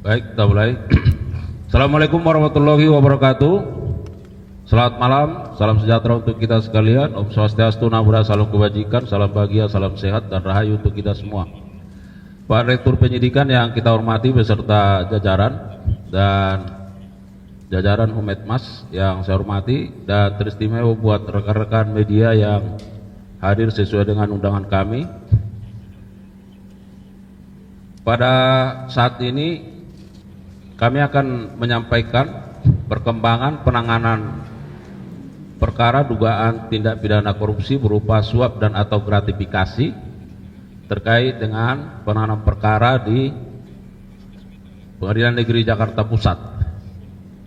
Baik, kita mulai. Assalamualaikum warahmatullahi wabarakatuh. Selamat malam, salam sejahtera untuk kita sekalian. Om Swastiastu, Namo Buddhaya, salam kebajikan, salam bahagia, salam sehat dan rahayu untuk kita semua. Pak Rektur Penyidikan yang kita hormati beserta jajaran dan jajaran Humetmas yang saya hormati, dan teristimewa buat rekan-rekan media yang hadir sesuai dengan undangan kami. Pada saat ini kami akan menyampaikan perkembangan penanganan perkara dugaan tindak pidana korupsi berupa suap dan atau gratifikasi terkait dengan penanganan perkara di Pengadilan Negeri Jakarta Pusat.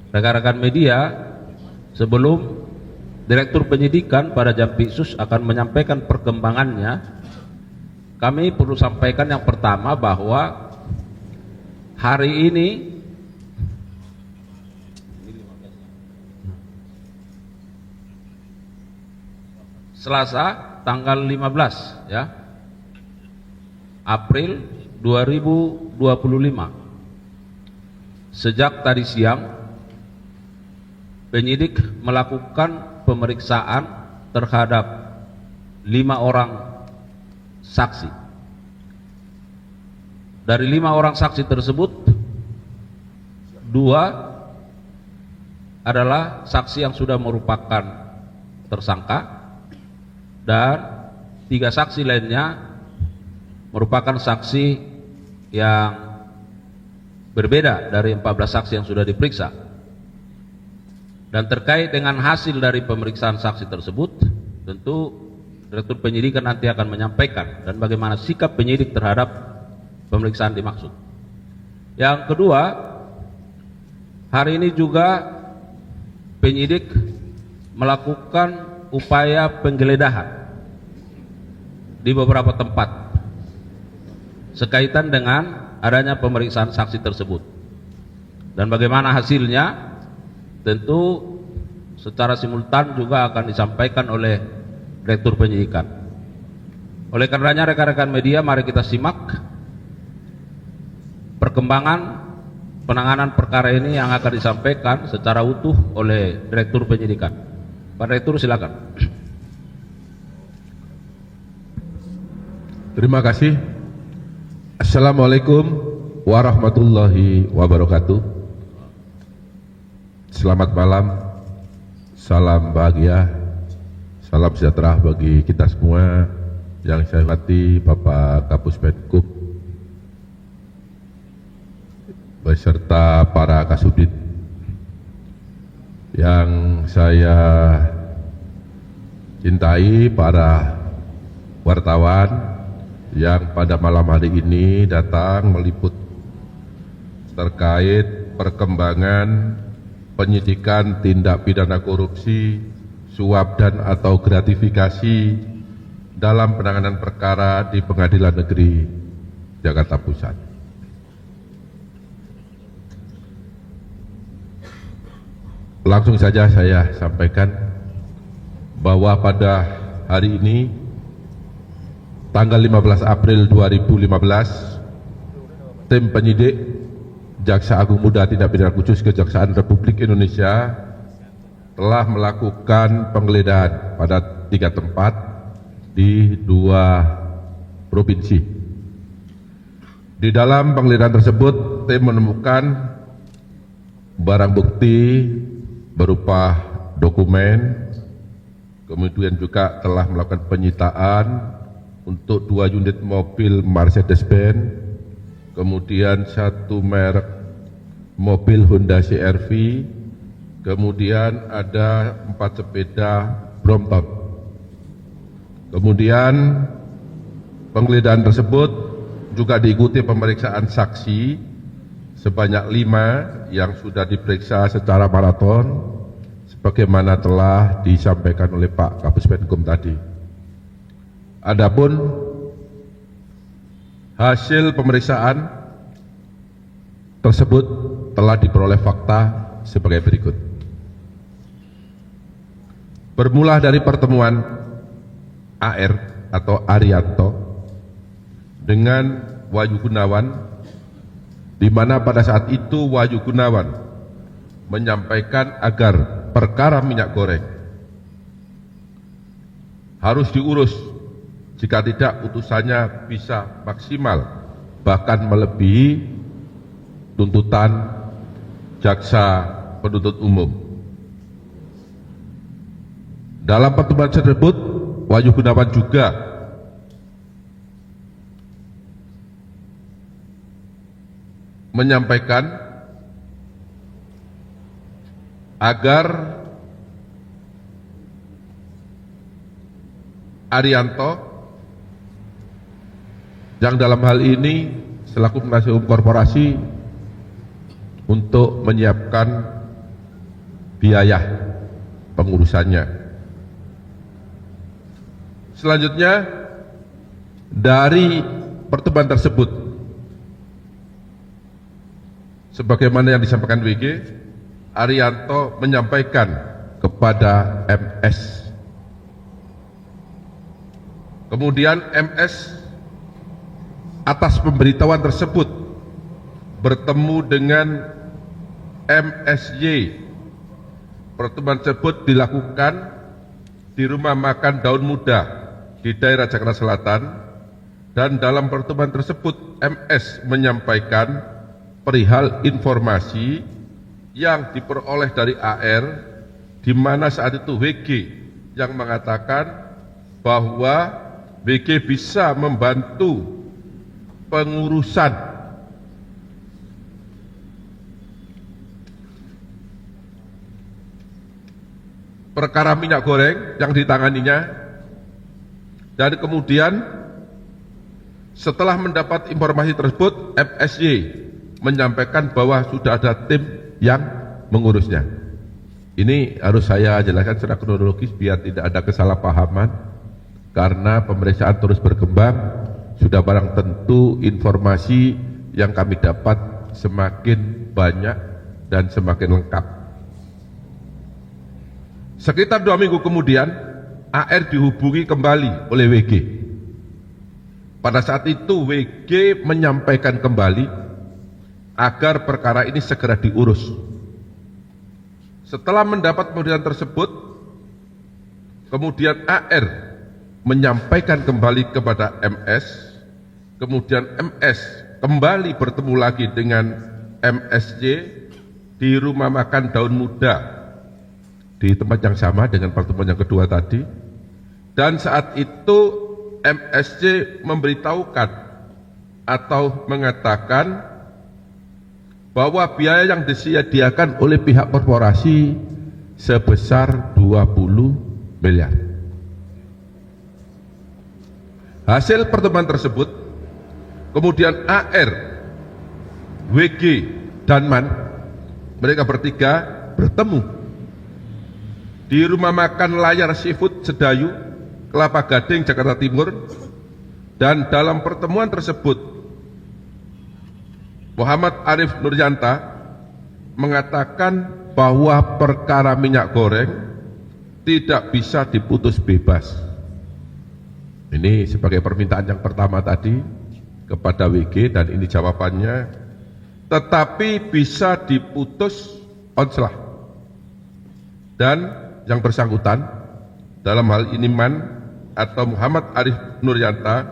Rekan-rekan media, sebelum Direktur Penyidikan pada Jampitsus akan menyampaikan perkembangannya, kami perlu sampaikan yang pertama bahwa hari ini Selasa tanggal 15 ya, April 2025. Sejak tadi siang penyidik melakukan pemeriksaan terhadap 5 orang saksi. Dari 5 orang saksi tersebut, 2 adalah saksi yang sudah merupakan tersangka dan 3 saksi lainnya merupakan saksi yang berbeda dari 14 saksi yang sudah diperiksa. Dan terkait dengan hasil dari pemeriksaan saksi tersebut, tentu Direktur Penyidikan nanti akan menyampaikan dan bagaimana sikap penyidik terhadap pemeriksaan dimaksud. Yang kedua, hari ini juga penyidik melakukan upaya penggeledahan di beberapa tempat sekaitan dengan adanya pemeriksaan saksi tersebut. Dan bagaimana hasilnya tentu secara simultan juga akan disampaikan oleh Direktur Penyidikan. Oleh karenanya rekan-rekan media, mari kita simak perkembangan penanganan perkara ini yang akan disampaikan secara utuh oleh Direktur Penyidikan. Pak Direktur, silakan. Terima kasih. Assalamualaikum warahmatullahi wabarakatuh. Selamat malam, salam bahagia, salam sejahtera bagi kita semua. Yang saya hormati Bapak Kapus Penkum beserta para kasubdit, yang saya cintai para wartawan yang pada malam hari ini datang meliput terkait perkembangan penyidikan tindak pidana korupsi, suap dan atau gratifikasi dalam penanganan perkara di Pengadilan Negeri Jakarta Pusat. Langsung saja saya sampaikan bahwa pada hari ini tanggal 15 April 2015, tim penyidik Jaksa Agung Muda Tindak Pidana Khusus Kejaksaan Republik Indonesia telah melakukan penggeledahan pada 3 tempat di 2 provinsi. Di dalam penggeledahan tersebut, tim menemukan barang bukti berupa dokumen, kemudian juga telah melakukan penyitaan untuk 2 unit mobil Mercedes-Benz, kemudian 1 merek mobil Honda CR-V, kemudian ada 4 sepeda Brompton. Kemudian penggeledahan tersebut juga diikuti pemeriksaan saksi sebanyak 5 yang sudah diperiksa secara maraton sebagaimana telah disampaikan oleh Pak Kapus Penkum tadi. Adapun hasil pemeriksaan tersebut telah diperoleh fakta sebagai berikut. Bermula dari pertemuan AR atau Arianto dengan Wahyu Gunawan di mana pada saat itu Wahyu Gunawan menyampaikan agar perkara minyak goreng harus diurus, jika tidak putusannya bisa maksimal bahkan melebihi tuntutan jaksa penuntut umum. Dalam pertemuan tersebut, Wahyu Gunawan juga menyampaikan agar Arianto yang dalam hal ini selaku penasihat hukum korporasi untuk menyiapkan biaya pengurusannya. Selanjutnya, dari pertemuan tersebut, sebagaimana yang disampaikan WG, Arianto menyampaikan kepada MS. Kemudian MS atas pemberitahuan tersebut bertemu dengan MSY. Pertemuan tersebut dilakukan di rumah makan Daun Muda di daerah Jakarta Selatan, dan dalam pertemuan tersebut MS menyampaikan perihal informasi yang diperoleh dari AR, di mana saat itu WG yang mengatakan bahwa WG bisa membantu pengurusan perkara minyak goreng yang ditanganinya. Dan kemudian setelah mendapat informasi tersebut, MSY menyampaikan bahwa sudah ada tim yang mengurusnya. Ini harus saya jelaskan secara kronologis biar tidak ada kesalahpahaman, karena pemeriksaan terus berkembang. Sudah barang tentu informasi yang kami dapat semakin banyak dan semakin lengkap. Sekitar 2 minggu kemudian, AR dihubungi kembali oleh WG. Pada saat itu WG menyampaikan kembali agar perkara ini segera diurus. Setelah mendapat pemberitaan tersebut, kemudian AR menyampaikan kembali kepada MS, kemudian MS kembali bertemu lagi dengan MSY di rumah makan Daun Muda di tempat yang sama dengan pertemuan yang kedua tadi. Dan saat itu MSY memberitahukan atau mengatakan bahwa biaya yang disediakan oleh pihak korporasi sebesar 20 miliar. Hasil pertemuan tersebut, kemudian AR, WG, dan MAN, mereka bertiga bertemu di rumah makan Layar Seafood Sedayu, Kelapa Gading, Jakarta Timur. Dan dalam pertemuan tersebut, Muhammad Arif Nuryanta mengatakan bahwa perkara minyak goreng tidak bisa diputus bebas. Ini sebagai permintaan yang pertama tadi kepada WG, dan ini jawabannya, tetapi bisa diputus onslah. Dan yang bersangkutan, dalam hal ini MAN atau Muhammad Arif Nuryanta,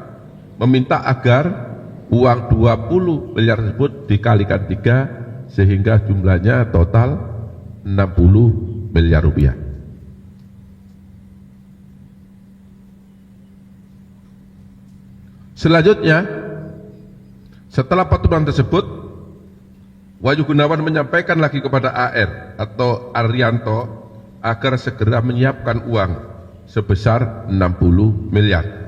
meminta agar uang 20 miliar tersebut dikalikan 3 sehingga jumlahnya total 60 miliar rupiah. Selanjutnya, setelah pertemuan tersebut, Wahyu Gunawan menyampaikan lagi kepada AR atau Arianto agar segera menyiapkan uang sebesar 60 miliar.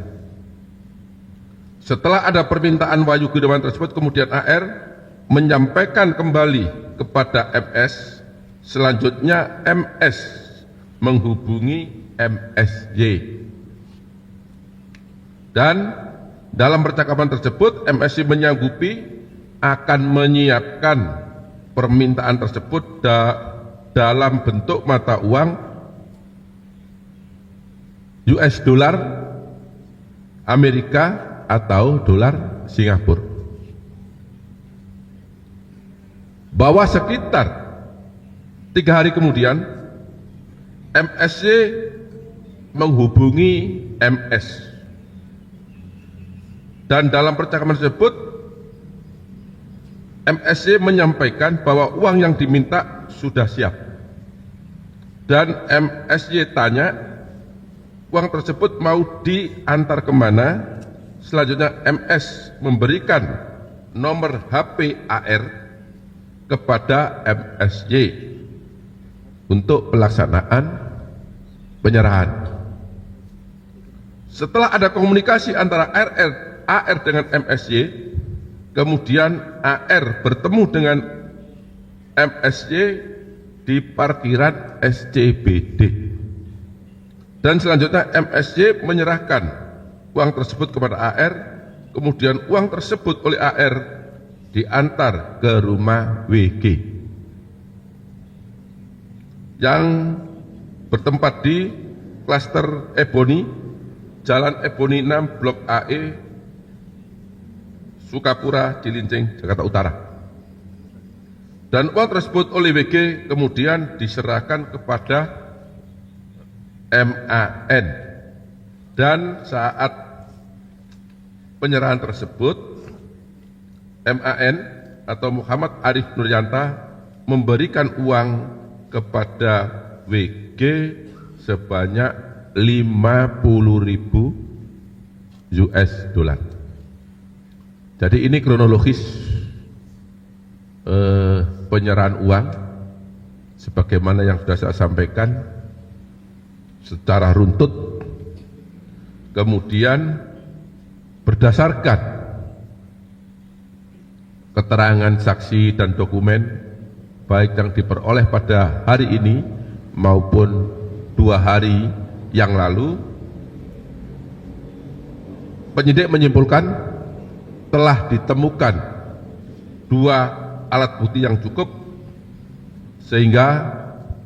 Setelah ada permintaan Wahyu Gunawan tersebut, kemudian AR menyampaikan kembali kepada MS. Selanjutnya MS menghubungi MSY. Dan dalam percakapan tersebut, MSY menyanggupi akan menyiapkan permintaan tersebut dalam bentuk mata uang US dollar Amerika atau dolar Singapura. bahwa sekitar 3 hari kemudian MSY menghubungi MS, dan dalam percakapan tersebut MSY menyampaikan bahwa uang yang diminta sudah siap, dan MSY tanya uang tersebut mau diantar kemana. Selanjutnya MS memberikan nomor HP AR kepada MSY untuk pelaksanaan penyerahan. Setelah ada komunikasi antara AR dengan MSY, kemudian AR bertemu dengan MSY di parkiran SCBD, dan selanjutnya MSY menyerahkan uang tersebut kepada AR. Kemudian uang tersebut oleh AR diantar ke rumah WG yang bertempat di klaster Ebony, Jalan Ebony 6, Blok AE, Sukapura, Cilincing, Jakarta Utara. Dan uang tersebut oleh WG kemudian diserahkan kepada MAN, dan saat penyerahan tersebut MAN atau Muhammad Arif Nuryanta memberikan uang kepada WG sebanyak 50.000 US dollar. Jadi ini kronologis penyerahan uang sebagaimana yang sudah saya sampaikan secara runtut. Kemudian berdasarkan keterangan saksi dan dokumen baik yang diperoleh pada hari ini maupun 2 hari yang lalu, penyidik menyimpulkan telah ditemukan 2 alat bukti yang cukup sehingga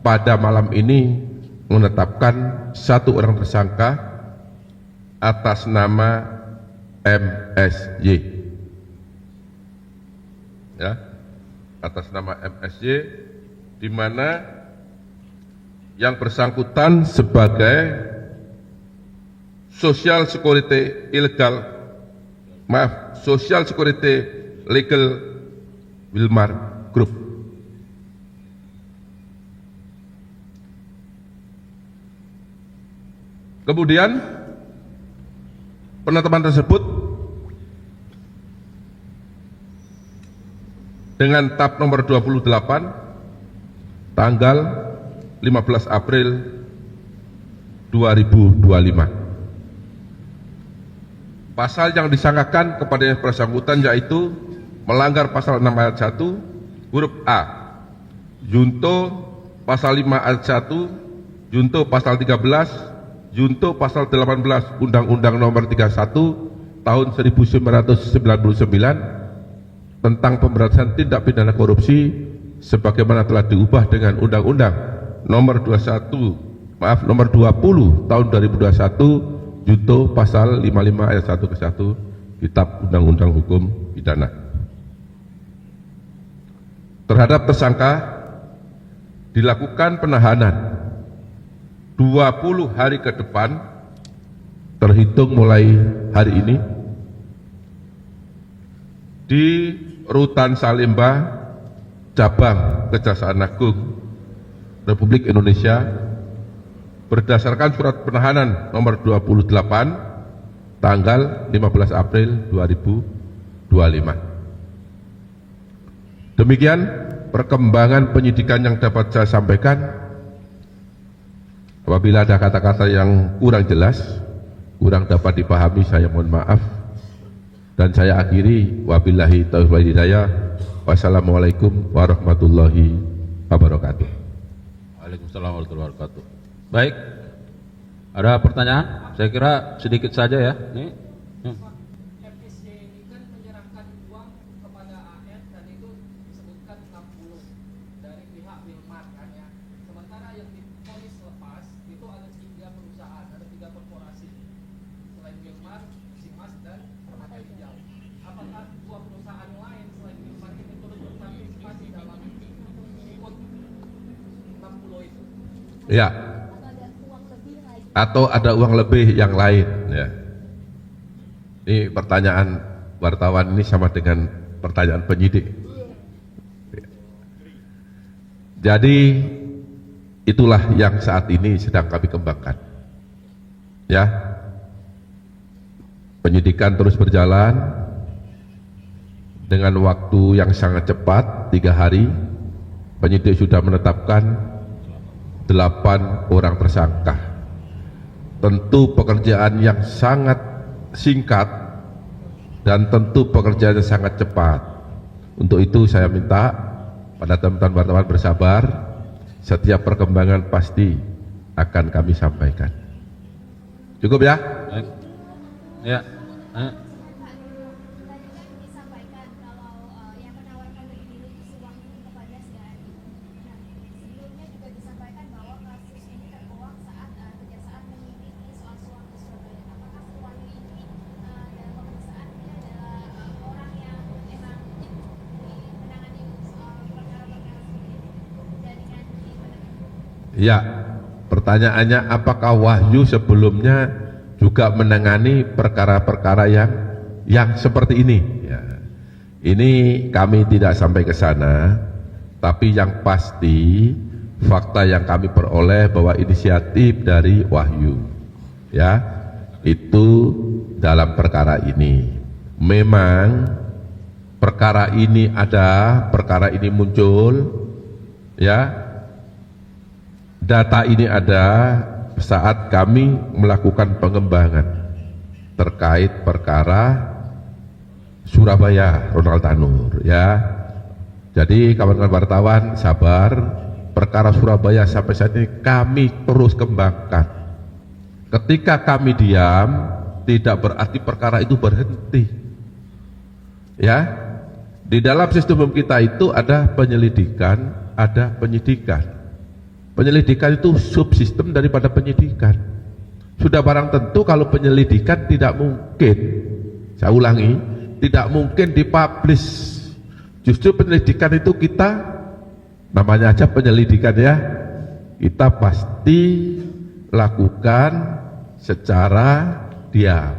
pada malam ini menetapkan 1 orang tersangka atas nama MSY, ya, atas nama MSY, di mana yang bersangkutan sebagai Social Security Legal Wilmar Group. Kemudian penetapan tersebut dengan tab nomor 28 tanggal 15 April 2025. Pasal yang disangkakan kepada yang bersangkutan yaitu melanggar pasal 6 ayat 1 huruf A, junto pasal 5 ayat 1, junto pasal 13, junto pasal 18 Undang-Undang Nomor 31 Tahun 1999 tentang pemberantasan tindak pidana korupsi sebagaimana telah diubah dengan Undang-Undang Nomor 20 Tahun 2021 junto pasal 55 ayat 1 ke 1 Kitab Undang-Undang Hukum Pidana. Terhadap tersangka dilakukan penahanan 20 hari ke depan terhitung mulai hari ini di Rutan Salemba, Cabang Kejaksaan Agung Republik Indonesia berdasarkan surat penahanan nomor 28 tanggal 15 April 2025. Demikian perkembangan penyidikan yang dapat saya sampaikan. Apabila ada kata-kata yang kurang jelas, kurang dapat dipahami, saya mohon maaf. Dan saya akhiri, wabillahi taufiq wal hidayah. Wassalamualaikum warahmatullahi wabarakatuh. Waalaikumsalam warahmatullahi wabarakatuh. Baik, ada pertanyaan? Saya kira sedikit saja ya. Nih. FSY ini kan menyerahkan uang kepada AR dan itu disebutkan 60 dari pihak Wilmar kan ya. Sementara yang diponis lepas itu ada 3 perusahaan, ada 3 korporasi selain Wilmar, Simas dan Permata Hijau. Apakah 2 perusahaan lain selain Wilmar ini turut berpartisipasi dalam Ya. Atau ada uang lebih yang lain, ya. Ini pertanyaan wartawan ini sama dengan pertanyaan penyidik. Jadi itulah yang saat ini sedang kami kembangkan. Ya. Penyidikan terus berjalan dengan waktu yang sangat cepat, 3 hari. Penyidik sudah menetapkan 8 orang tersangka. Tentu pekerjaan yang sangat singkat dan tentu pekerjaan yang sangat cepat. Untuk itu saya minta pada teman-teman wartawan bersabar, setiap perkembangan pasti akan kami sampaikan. Cukup ya? Baik. Ya. Ya, pertanyaannya apakah Wahyu sebelumnya juga menangani perkara-perkara yang seperti ini? Ya. Ini kami tidak sampai ke sana, tapi yang pasti fakta yang kami peroleh bahwa inisiatif dari Wahyu, ya, itu dalam perkara ini. Memang perkara ini ada, perkara ini muncul, ya. Data ini ada saat kami melakukan pengembangan terkait perkara Surabaya Ronald Tanur, ya. Jadi kawan-kawan wartawan sabar, perkara Surabaya sampai saat ini kami terus kembangkan. Ketika kami diam tidak berarti perkara itu berhenti, ya. Di dalam sistem hukum kita itu ada penyelidikan, ada penyidikan. Penyelidikan itu subsistem daripada penyidikan. Sudah barang tentu kalau penyelidikan tidak mungkin, saya ulangi, tidak mungkin dipublish. Justru penyelidikan itu kita, namanya aja penyelidikan ya, kita pasti lakukan secara diam.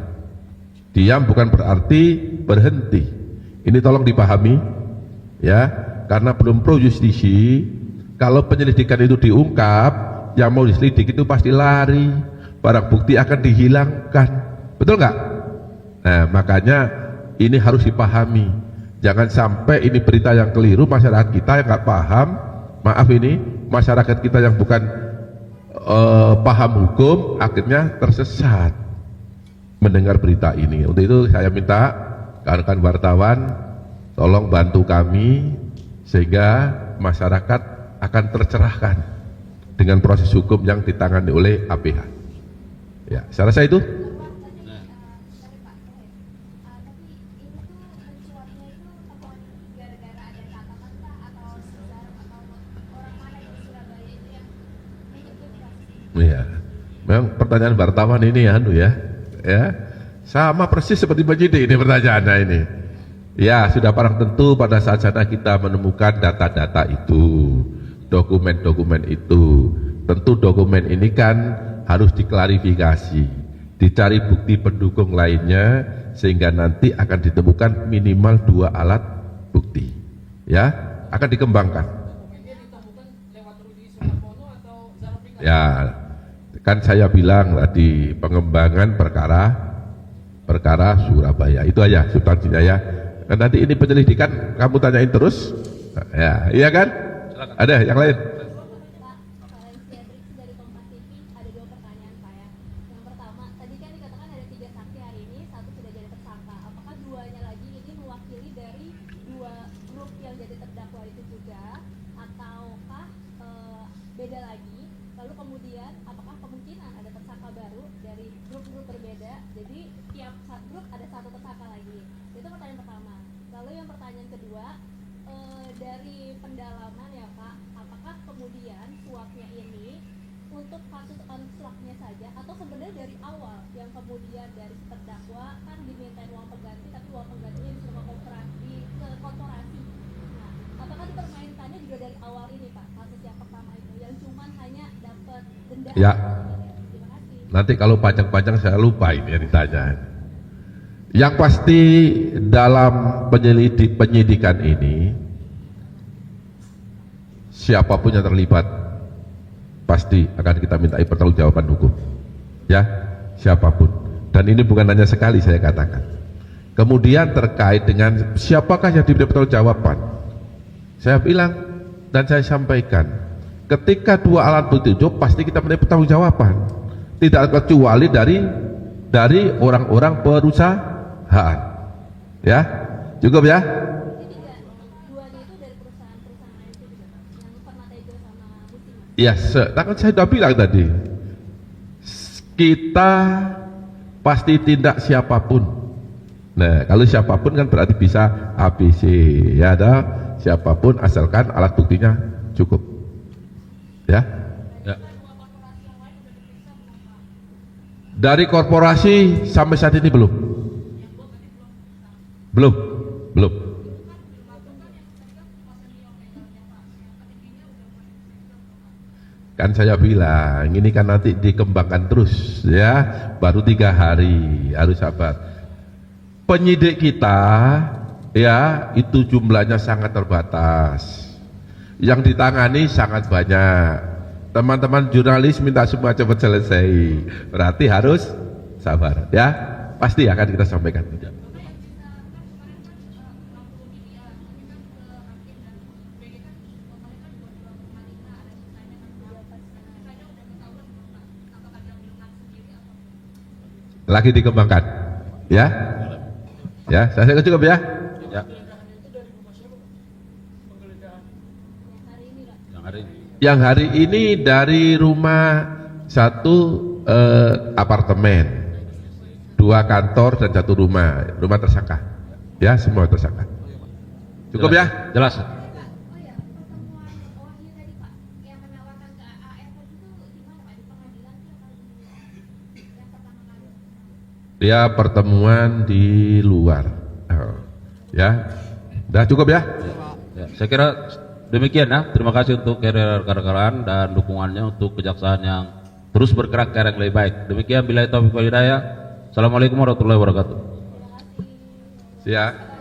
Diam bukan berarti berhenti. Ini tolong dipahami ya, karena belum pro justisi. Kalau penyelidikan itu diungkap, yang mau diselidik itu pasti lari, barang bukti akan dihilangkan, betul nggak? Nah, makanya ini harus dipahami. Jangan sampai ini berita yang keliru, masyarakat kita yang nggak paham, maaf ini masyarakat kita yang bukan paham hukum, akhirnya tersesat mendengar berita ini. Untuk itu saya minta rekan-rekan wartawan, tolong bantu kami sehingga masyarakat akan tercerahkan dengan proses hukum yang ditangani oleh APH. Ya, saya rasa itu. Iya, memang pertanyaan wartawan ini ya, sama persis seperti penyidik ini pertanyaannya ini. Ya, sudah barang tentu pada saat sana kita menemukan data-data itu, dokumen-dokumen itu. Tentu dokumen ini kan harus diklarifikasi, dicari bukti pendukung lainnya sehingga nanti akan ditemukan minimal 2 alat bukti. Ya, akan dikembangkan. Ya, kan saya bilang tadi pengembangan perkara Surabaya. Itu aja substansinya ya. Dan nanti ini penyelidikan kamu tanyain terus. Ya, iya kan? Silakan. Ada yang lain? Beda lagi, lalu kemudian apakah kemungkinan ada tersangka baru dari grup-grup berbeda, jadi tiap grup ada 1 tersangka lagi. Itu pertanyaan pertama. Lalu yang pertanyaan kedua, dari pendalaman ya Pak, apakah kemudian suapnya ini untuk kasus anslagnya saja atau sebenarnya dari awal yang kemudian dari terdakwa kan dimintain uang pengganti tapi uang penggantinya disuruh ke korporasi. Nah, apakah dipermainkannya juga dari awal ini Pak, kasus yang pertama itu yang cuman hanya dapat Ya, nanti kalau panjang-panjang saya lupa ini yang ditanya. Yang pasti dalam penyidikan ini, siapapun yang terlibat pasti akan kita minta pertanggungjawaban hukum. Ya, siapapun. Dan ini bukan hanya sekali saya katakan. Kemudian terkait dengan siapakah yang diberi pertanggungjawaban, saya bilang dan saya sampaikan, ketika dua alat bukti itu pasti kita minta pertanggungjawaban, tidak kecuali dari orang-orang perusahaan. Ya, cukup ya. Jadi duanya itu dari perusahaan-perusahaan lain itu juga, yang pernah Tejo sama Musimas. Ya, kan saya sudah bilang tadi, kita pasti tindak siapapun. Nah, kalau siapapun kan berarti bisa ABC, ya ada siapapun asalkan alat buktinya cukup. Ya. Ya. Dari korporasi sampai saat ini belum. Belum. Kan saya bilang, ini kan nanti dikembangkan terus ya, baru 3 hari, harus sabar. Penyidik kita ya itu jumlahnya sangat terbatas, yang ditangani sangat banyak. Teman-teman jurnalis minta semua cepat selesai, berarti harus sabar ya, pasti akan kita sampaikan. Lagi dikembangkan ya. Ya, saya cukup ya. Ya. Yang hari ini, Pak. Yang hari ini dari rumah satu apartemen, 2 kantor dan 1 rumah tersangka. Ya, semua tersangka. Cukup ya? Jelas. Oh ya, pertemuan Wahyu tadi Pak, yang menawarkan ke AF itu di mana Pak? Di pengadilan atau yang pertama kali? Dia pertemuan di luar. Ya. Udah cukup ya? Ya, saya kira demikian ya. Terima kasih untuk rekan-rekan dan dukungannya untuk kejaksaan yang terus bergerak ke arah yang lebih baik. Demikian, billahi taufiq wal hidayah. Assalamualaikum warahmatullahi wabarakatuh. Siap.